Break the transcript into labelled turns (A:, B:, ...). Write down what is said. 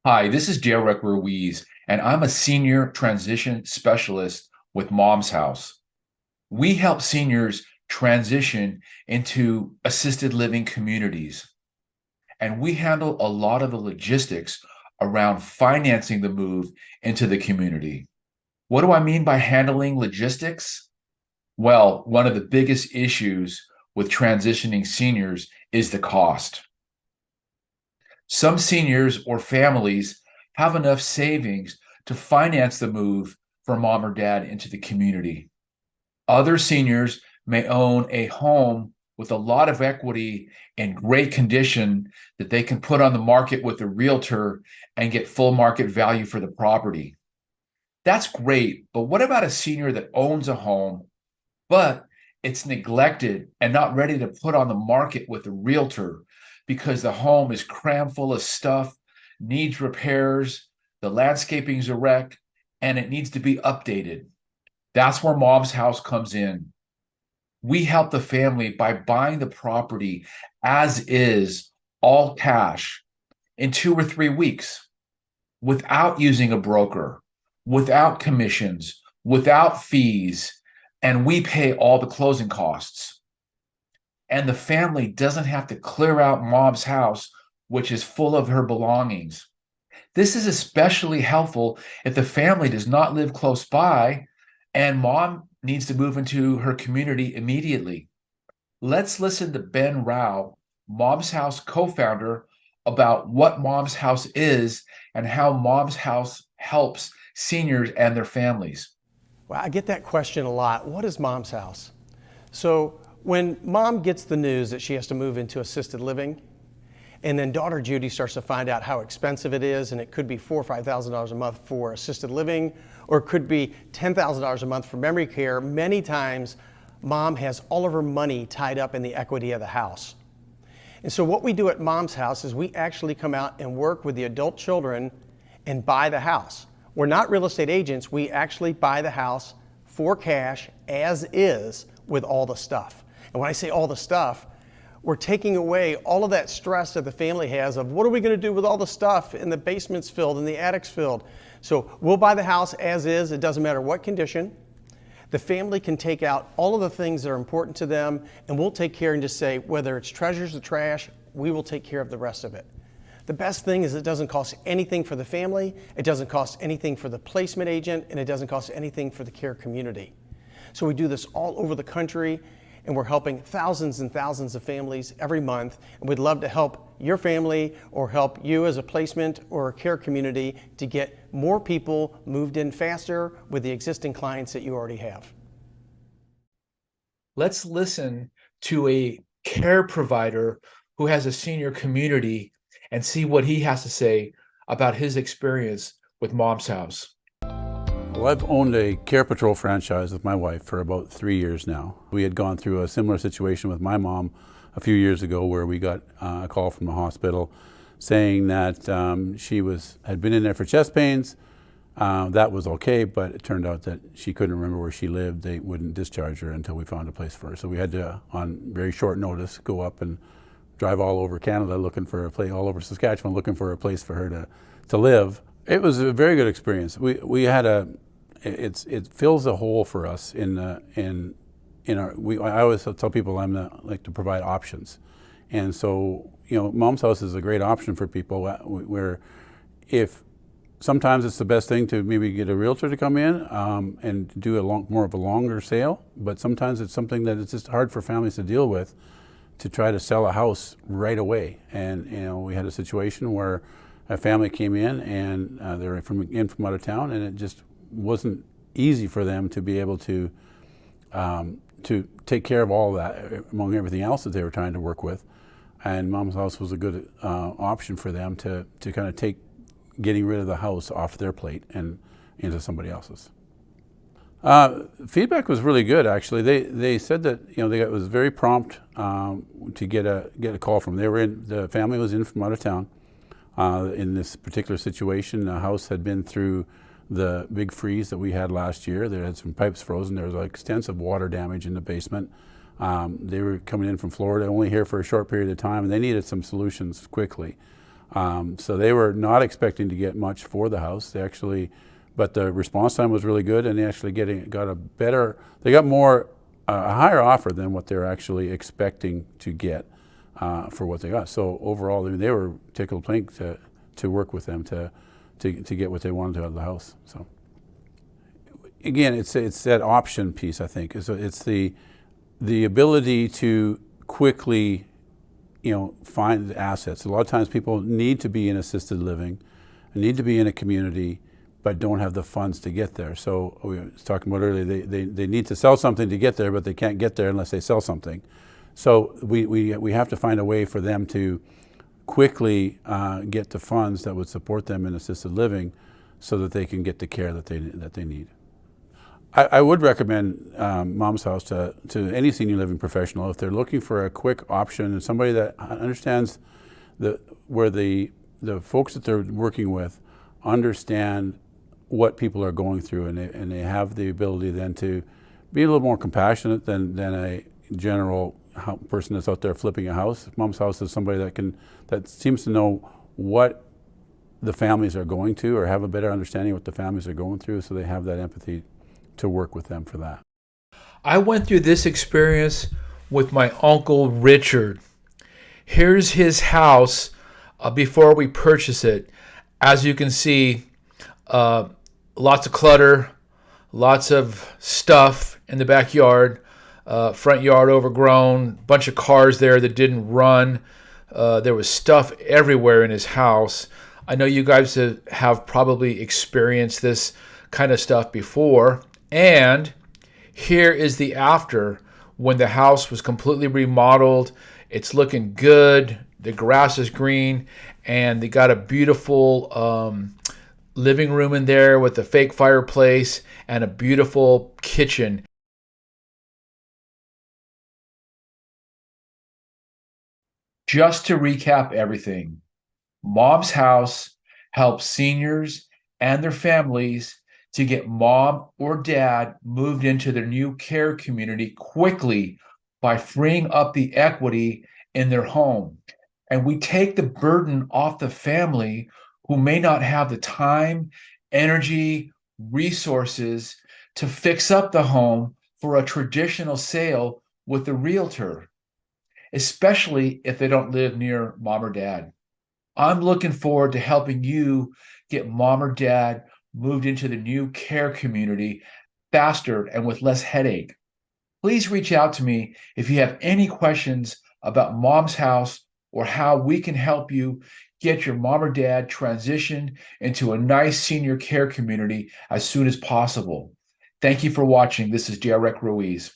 A: Hi, this is Derrick Ruiz, and I'm a senior transition specialist with Mom's House. We help seniors transition into assisted living communities, and we handle a lot of the logistics around financing the move into the community. What do I mean by handling logistics? Well, one of the biggest issues with transitioning seniors is the cost. Some seniors or families have enough savings to finance the move for mom or dad into the community. Other seniors may own a home with a lot of equity in great condition that they can put on the market with a realtor and get full market value for the property. That's great, but what about a senior that owns a home, but it's neglected and not ready to put on the market with a realtor because the home is crammed full of stuff, needs repairs, the landscaping's a wreck, and it needs to be updated? That's where Mom's House comes in. We help the family by buying the property as is, all cash, in 2 or 3 weeks without using a broker, without commissions, without fees, and we pay all the closing costs. And the family doesn't have to clear out Mom's house, which is full of her belongings. This is especially helpful if the family does not live close by and mom needs to move into her community immediately. Let's listen to Ben Rao, Mom's House co founder, about what Mom's House is and how Mom's House helps seniors and their families.
B: Well, I get that question a lot. What is Mom's House? So when mom gets the news that she has to move into assisted living, and then daughter Judy starts to find out how expensive it is, and it could be $4,000 or $5,000 a month for assisted living, or it could be $10,000 a month for memory care. Many times, mom has all of her money tied up in the equity of the house. And so what we do at Mom's House is we actually come out and work with the adult children and buy the house. We're not real estate agents. We actually buy the house for cash as is with all the stuff. And when I say all the stuff, we're taking away all of that stress that the family has of what are we going to do with all the stuff in the basement's filled and the attic's filled. So we'll buy the house as is. It doesn't matter what condition. The family can take out all of the things that are important to them, and we'll take care and just say, whether it's treasures or trash, we will take care of the rest of it. The best thing is it doesn't cost anything for the family, it doesn't cost anything for the placement agent, and it doesn't cost anything for the care community. So we do this all over the country, and we're helping thousands and thousands of families every month, and we'd love to help your family or help you as a placement or a care community to get more people moved in faster with the existing clients that you already have.
A: Let's listen to a care provider who has a senior community and see what he has to say about his experience with Mom's House.
C: Well, I've owned a Care Patrol franchise with my wife for about 3 years now. We had gone through a similar situation with my mom a few years ago where we got a call from the hospital saying that she had been in there for chest pains. That was okay, but it turned out that she couldn't remember where she lived. They wouldn't discharge her until we found a place for her. So we had to, on very short notice, go up and drive all over Canada looking for a place, all over Saskatchewan looking for a place for her to live. It was a very good experience. We had it fills a hole for us in our. I always tell people like to provide options, and so Mom's House is a great option for people where if sometimes it's the best thing to maybe get a realtor to come in and do more of a longer sale, but sometimes it's something that it's just hard for families to deal with to try to sell a house right away. And we had a situation where a family came in and they were from out of town, and it just wasn't easy for them to be able to take care of all that among everything else that they were trying to work with. And Mom's House was a good option for them to kind of take getting rid of the house off their plate and into somebody else's. Feedback was really good, actually. They said that it was very prompt to get a call from. The family was in from out of town. In this particular situation, the house had been through the big freeze that we had last year. There had some pipes frozen. There was extensive water damage in the basement. They were coming in from Florida, only here for a short period of time, and they needed some solutions quickly. So they were not expecting to get much for the house. But the response time was really good, and they actually got a higher offer than what they're actually expecting to get for what they got. So overall, they were tickled pink to work with them to get what they wanted out of the house. So again, it's that option piece. I think it's the ability to quickly, find assets. A lot of times people need to be in assisted living, need to be in a community, but don't have the funds to get there. So we were talking about earlier, they need to sell something to get there, but they can't get there unless they sell something. So we have to find a way for them to quickly get the funds that would support them in assisted living so that they can get the care that they need. I would recommend Mom's House to any senior living professional if they're looking for a quick option and somebody that understands where the folks that they're working with understand what people are going through, and they have the ability then to be a little more compassionate than a general person that's out there flipping a house. Mom's House is somebody that seems to know what the families are going to, or have a better understanding of what the families are going through, so they have that empathy to work with them for that.
A: I went through this experience with my Uncle Richard. Here's his house before we purchased it. As you can see, lots of clutter, lots of stuff in the backyard, front yard overgrown, bunch of cars there that didn't run. There was stuff everywhere in his house. I know you guys have probably experienced this kind of stuff before. And here is the after, when the house was completely remodeled. It's looking good. The grass is green, and they got a beautiful living room in there with a fake fireplace and a beautiful kitchen. Just to recap everything, Mom's House helps seniors and their families to get mom or dad moved into their new care community quickly by freeing up the equity in their home. And we take the burden off the family who may not have the time, energy, resources to fix up the home for a traditional sale with a realtor, especially if they don't live near mom or dad. I'm looking forward to helping you get mom or dad moved into the new care community faster and with less headache. Please reach out to me if you have any questions about Mom's House or how we can help you get your mom or dad transitioned into a nice senior care community as soon as possible. Thank you for watching. This is Derrick Ruiz.